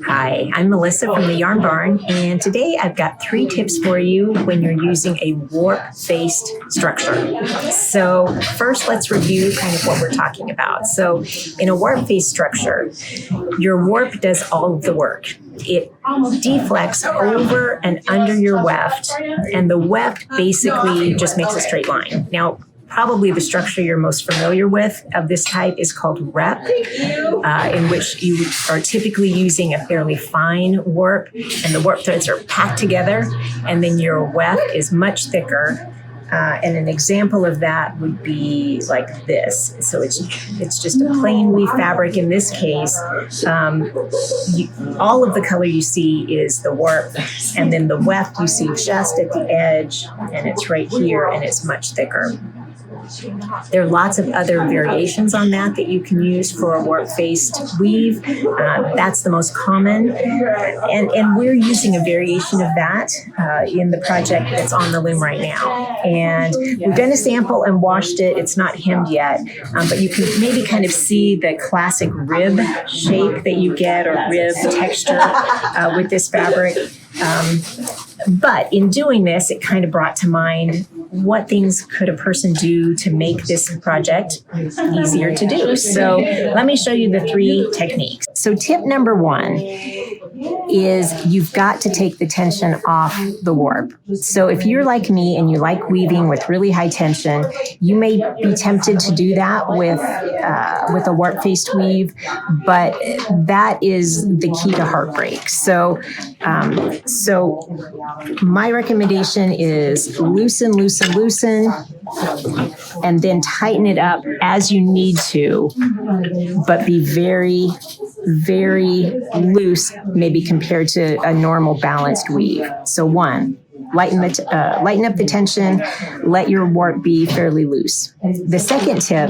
Hi, I'm Melissa from the Yarn Barn, and today I've got 3 tips for you when you're using a warp-based structure. So first, let's review kind of what we're talking about. So in a warp-based structure, your warp does all of the work. It deflects over and under your weft, and the weft basically just makes a straight line. Now, probably the structure you're most familiar with of this type is called rep, in which you are typically using a fairly fine warp, and the warp threads are packed together, and then your weft is much thicker. And an example of that would be like this. So it's just a plain weave fabric. In this case, all of the color you see is the warp, and then the weft you see just at the edge, and it's right here, and it's much thicker. There are lots of other variations on that you can use for a warp-based weave. That's the most common. And we're using a variation of that in the project that's on the loom right now. And we've done a sample and washed it. It's not hemmed yet, but you can maybe kind of see the classic rib shape that you get, or rib texture with this fabric. But in doing this, it kind of brought to mind what things could a person do to make this project easier to do. So let me show you the 3 techniques. So tip number 1 is you've got to take the tension off the warp. So if you're like me and you like weaving with really high tension, you may be tempted to do that with a warp-faced weave, but that is the key to heartbreak. So my recommendation is loosen, and then tighten it up as you need to, but be very, very loose, maybe compared to a normal balanced weave. So 1, lighten up the tension, let your warp be fairly loose. The second tip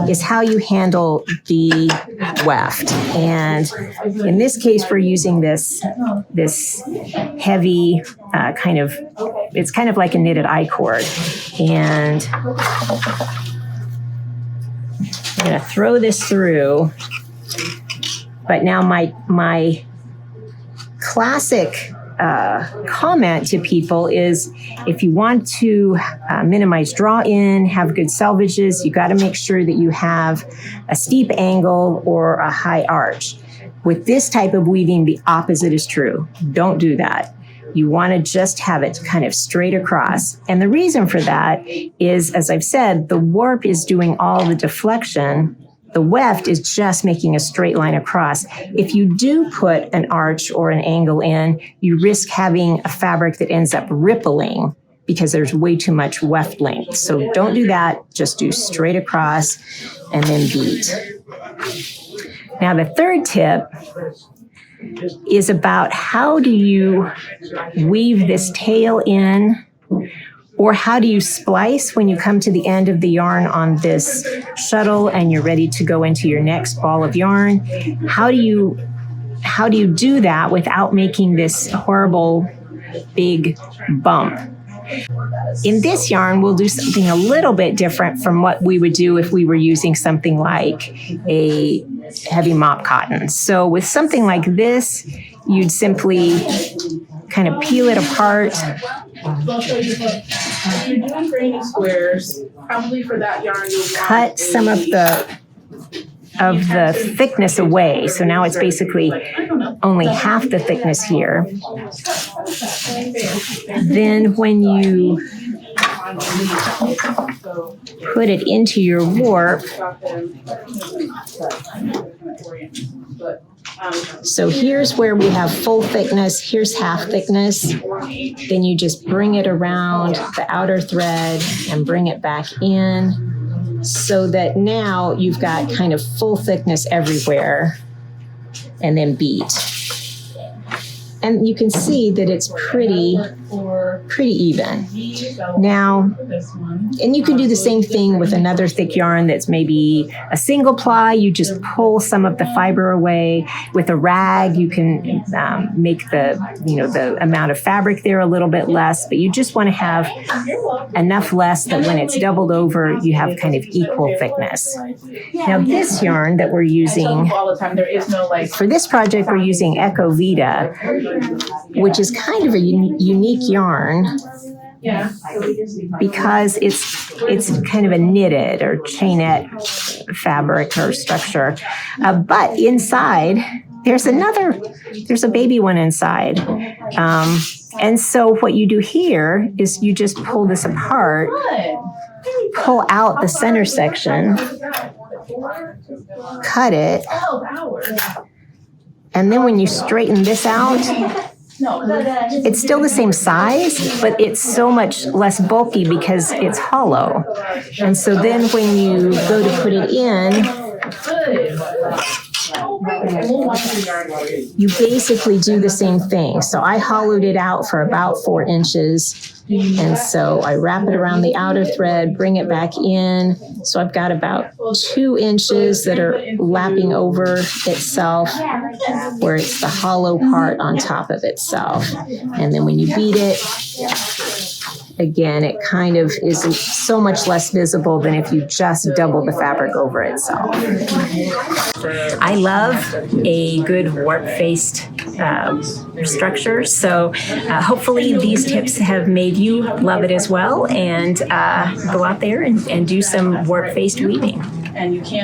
is how you handle the weft. And in this case, we're using this heavy it's kind of like a knitted I-cord. And I'm going to throw this through. But now my classic comment to people is, if you want to minimize draw in, have good selvages, you got to make sure that you have a steep angle or a high arch. With this type of weaving, the opposite is true. Don't do that. You want to just have it kind of straight across. And the reason for that is, as I've said, the warp is doing all the deflection. The weft is just making a straight line across. If you do put an arch or an angle in, you risk having a fabric that ends up rippling because there's way too much weft length. So don't do that. Just do straight across and then beat. Now, the third tip is about how do you weave this tail in, or how do you splice when you come to the end of the yarn on this shuttle and you're ready to go into your next ball of yarn. How do you do that without making this horrible big bump? In this yarn, we'll do something a little bit different from what we would do if we were using something like a heavy mop cotton. So with something like this, you'd simply kind of peel it apart. If you're doing granny squares, probably for that yarn, you'll cut some of the thickness away. So now it's basically only half the thickness here. Then when you put it into your warp, so here's where we have full thickness, here's half thickness. Then you just bring it around the outer thread and bring it back in, so that now you've got kind of full thickness everywhere, and then beat. And you can see that it's pretty pretty even. Now, This one. and you can do the same thing with another thick yarn that's maybe a single ply. You just pull some of the fiber away. With a rag, you can make the amount of fabric there a little bit less, but you just want to have enough less that when it's doubled over, you have kind of equal thickness. Now, this yarn that we're using All the time, there is no like. for this project, we're using Echo Vita, which is kind of a unique yarn Yeah. because it's kind of a knitted or chainette fabric or structure. But inside, there's a baby one inside. And so what you do here is you just pull this apart, pull out the center section, cut it, and then when you straighten this out, it's still the same size, but it's so much less bulky because it's hollow. And so then when you go to put it in, you basically do the same thing. So I hollowed it out for about 4 inches. And so I wrap it around the outer thread, bring it back in. So I've got about 2 inches that are lapping over itself, where it's the hollow part on top of itself. And then when you beat it, again, it kind of is so much less visible than if you just double the fabric over itself. I love a good warp-faced structure, so hopefully these tips have made you love it as well, and go out there and do some warp-faced weaving. And you can't